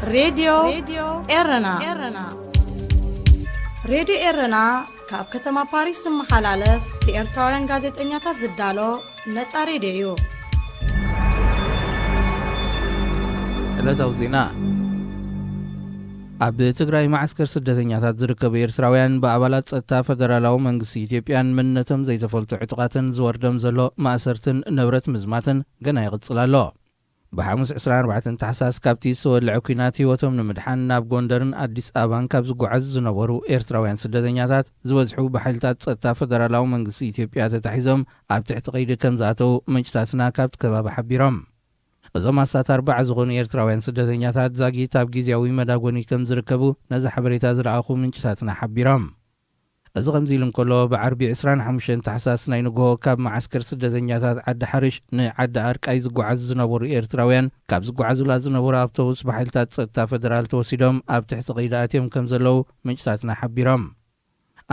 Radio Erena. Radio Erena ካብ ከተማ ፓሪስ ዝመሓላለፍ ብኤርትራውያን ጋዜጠኛታት ዝዳሎ ነፃ ሬድዮ እዩ። ዕለታዊ ዜና ኣብ ትግራይ ማዕስከር ስደተኛታት ዝርከቡ ኤርትራውያን ብኣባላት ጸጥታ ፌደራላዊ መንግስቲ ኢትዮጵያን መንነቶም ዘይተፈልጡ ዕጡቃትን ዝወርዶም ዘሎ ማእሰርትን ንብረት ምዝማትን ገና ይቕጽል ኣሎ። በሐሙስ 24 ታሕሳስ ካብቲ ዝወልዐ ኩናት ህይወቶም ንምድሓን ናብ ጎንደርን አዲስ አበባን ካብ ዝጓዓዙ ዝነበሩ ኤርትራውያን ስደተኛታት ዝበዝሑ ብሓይልታት ጸጥታ ፌደራላዊ መንግስቲ ኢትዮጵያ ተታሒዞም ኣብ ትሕቲ ቀይዲ ከም ዝኣተው ምንጭታትና ካብቲ ከባቢ ሓቢሮም። እዞም ኣሳት 40 ዝኾኑ ኤርትራውያን ስደተኛታት ዛጊት ኣብ ጊዜያዊ መዳጎኒ ከም ዝርከቡ ነዚ ሓበሬታ ዝረኣኹ ምንጭታትና ሓቢሮም። እዚ ከምዚ ኢሉ እንከሎ ብዓርቢ 25 ታሕሳስ ናይ ንግሆ ካብ ማዕስከር ስደተኛታት ዓዲ ሓርሽ ንዓዲ ኣርቃይ ዝጓዓዙ ዝነበሩ ኤርትራውያን ካብ ዝጓዓዙላ ዝነበሩ ኣውቶቡስ ብሓይልታት ጸጥታ ፌደራል ተወሲዶም ኣብ ትሕቲ ቀይዲ ኣትዮም ከም ዘለው ምንጭታትና ሓቢሮም።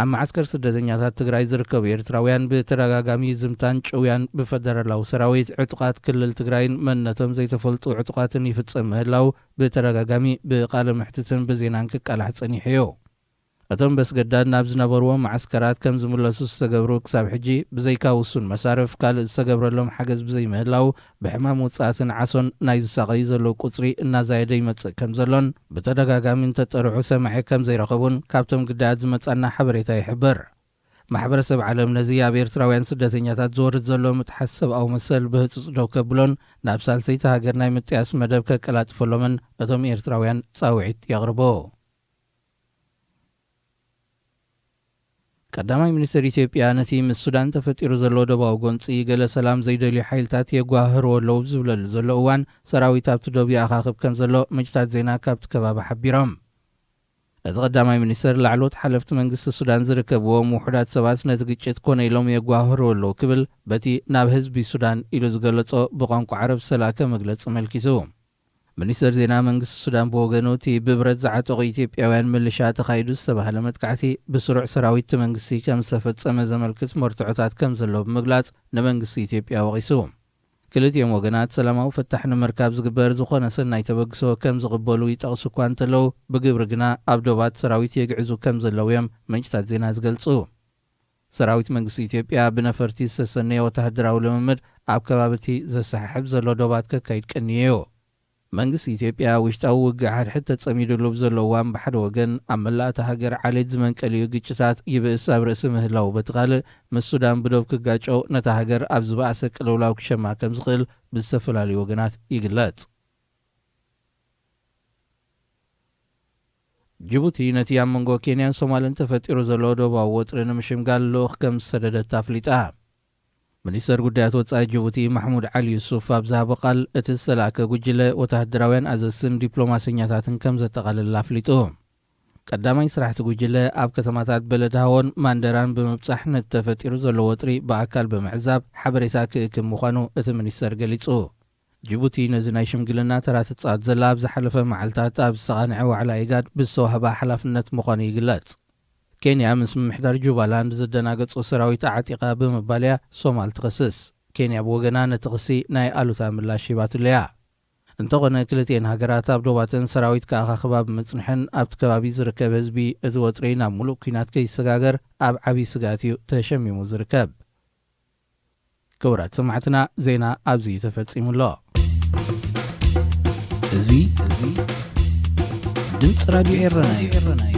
ኣብ ማዕስከር ስደተኛታት ትግራይ ዝርከቡ ኤርትራውያን ብተደጋጋሚ ዝምታን ጭውያን ብፌደራላዊ ሰራዊት ዕጡቃት ክልል ትግራይን መንነቶም ዘይተፈልጡ ዕጡቃትን ይፍጸም ምህላው ብተደጋጋሚ ብቃለ ምሕትትን ብዜናን ክቃላሕ ጸኒሑ እዩ። እቶም በስገዳድ ናብ ዝነበርዎም ማዕስከራት ከም ዝምለሱ ዝተገብሩ ክሳብ ሕጂ ብዘይካ ውሱን መሳርፍ ካልእ ዝተገብረሎም ሓገዝ ብዘይምህላው ብሕማም ውፅኣትን ዓሶን ናይ ዝሳቐዩ ዘለዉ ቁፅሪ እናዛየደ ይመጽእ ከም ዘሎን ብተደጋጋሚ እንተጠርዑ ሰማዒ ከም ዘይረኸቡን ካብቶም ግዳያት ዝመጻና ሓበሬታ ይሕብር። ማሕበረሰብ ዓለም ነዚ ኣብ ኤርትራውያን ስደተኛታት ዝወርድ ዘሎ ምትሓስ ሰብኣዊ መሰል ብህፁፅ ደው ከብሎን ናብ ሳልሰይቲ ሃገር ናይ ምጥያስ መደብ ከቀላጥፈሎምን እቶም ኤርትራውያን ጻውዒት የቕርቦ። ቀዳማይ ሚኒስትር ኢትዮጵያ ነቲ ምስ ሱዳን ተፈጢሩ ዘሎ ደባዊ ጎንፂ ገለ ሰላም ዘይደልዩ ሓይልታት የጓህርዎ ኣለዉ ዝብለሉ ዘሎ እዋን ሰራዊት ኣብቲ ደብ ይኣኻኽብ ከም ዘሎ ምንጭታት ዜና ካብቲ ከባቢ ሓቢሮም። እቲ ቀዳማይ ሚኒስትር ላዕሎት ሓለፍቲ መንግስቲ ሱዳን ዝርከብዎም ውሑዳት ሰባት ነቲ ግጭት ኮነ ኢሎም የጓህርዎ ኣለዉ ክብል በቲ ናብ ህዝቢ ሱዳን ኢሉ ዝገለጾ ብቋንቋ ዓረብ ሰላከ መግለፂ መልኪሱ። ሚኒስትር ዜና መንግስቲ ሱዳን ብወገኑ እቲ ብብረት ዝዓጠቑ ኢትዮጵያውያን ምልሻ ተኻይዱ ዝተባህለ መጥቃዕቲ ብስሩዕ ሰራዊት መንግስቲ ከም ዝተፈጸመ ዘመልክት መርትዖታት ከም ዘሎ ብምግላጽ ንመንግስቲ ኢትዮጵያ ወቒሱ። ክልቲኦም ወገናት ሰላማዊ ፍታሕ ንምርካብ ዝግበር ዝኾነ ሰናይ ተበግሶ ከም ዝቕበሉ ይጠቕሱ እኳ እንተለዉ ብግብሪ ግና ኣብ ዶባት ሰራዊት የግዕዙ ከም ዘለዉ እዮም ምንጭታት ዜና ዝገልጹ። ሰራዊት መንግስቲ ኢትዮጵያ ብነፈርቲ ዝተሰነየ ወተሃደራዊ ልምምድ ኣብ ከባቢቲ ዘሰሓሕብ ዘሎ ዶባት ከካይድ ቀኒዩ። መንግስቲ ኢትዮጵያ ውሽጣዊ ውግእ ሓድሕድ ተጸሚዱሉ ብዘለዎ እዋን ብሓደ ወገን ኣብ መላእቲ ሃገር ዓሌት ዝመንቀልዩ ግጭታት ይብእስ ኣብ ርእሲ ምህላው በትኻልእ ምስ ሱዳን ብደብ ክጋጮ ነታ ሃገር ኣብ ዝበኣሰ ቅልውላው ክሸማ ከም ዝኽእል ብዝተፈላለዩ ወገናት ይግለጽ። ጅቡቲ ነቲ ኣብ መንጎ ኬንያን ሶማልን ተፈጢሩ ዘሎ ደባዊ ወጥሪ ንምሽምጋል ልኡኽ ከም ዝሰደደት ኣፍሊጣ። ሚኒስተር ጉዳያት ወጻኢ ጅቡቲ ማሕሙድ ዓሊ ዩሱፍ ኣብ ዝሃቦ ቃል እቲ ዝተላእከ ጉጅለ ወተሃደራውያን ኣዘዝትን ዲፕሎማስኛታትን ከም ዘጠቓልል ኣፍሊጡ። ቀዳማይ ስራሕቲ ጉጅለ ኣብ ከተማታት በለድሃዎን ማንደራን ብምብጻሕ ነቲ ተፈጢሩ ዘሎ ወጥሪ ብኣካል ብምዕዛብ ሓበሬታ ክእክብ ምዃኑ እቲ ሚኒስተር ገሊጹ። ጅቡቲ ነዚ ናይ ሽምግልና ተራ ትጻወት ዘላ ኣብ ዝሓለፈ መዓልትታት ኣብ ዝተቓንዐ ዋዕላ ኢጋድ ብዝተዋህባ ሓላፍነት ምዃኑ ይግለጽ። ኬንያ ምስ ምምሕዳር ጁባላንድ ዝደናገጹ ሰራዊት ዓጢቓ ብምባልያ ሶማል ትኸስስ። ኬንያ ብወገና ነቲ ኽሲ ናይ ኣሉታ ምላሽ ሂባትለያ። እንተኾነ ክልቲአን ሃገራት ኣብ ዶባተን ሰራዊት ከኣኻኽባ ብምጽንሐን ኣብቲ ከባቢ ዝርከብ ህዝቢ እቲ ወጥሪ ናብ ሙሉእ ኩናት ከይሰጋገር ኣብ ዓብዪ ስጋት እዩ ተሸሚሙ ዝርከብ። ክቡራት ሰማዕትና ዜና ኣብዚ ተፈጺሙሎ። እዚ ድምፂ ራድዮ ኤረና እዩ።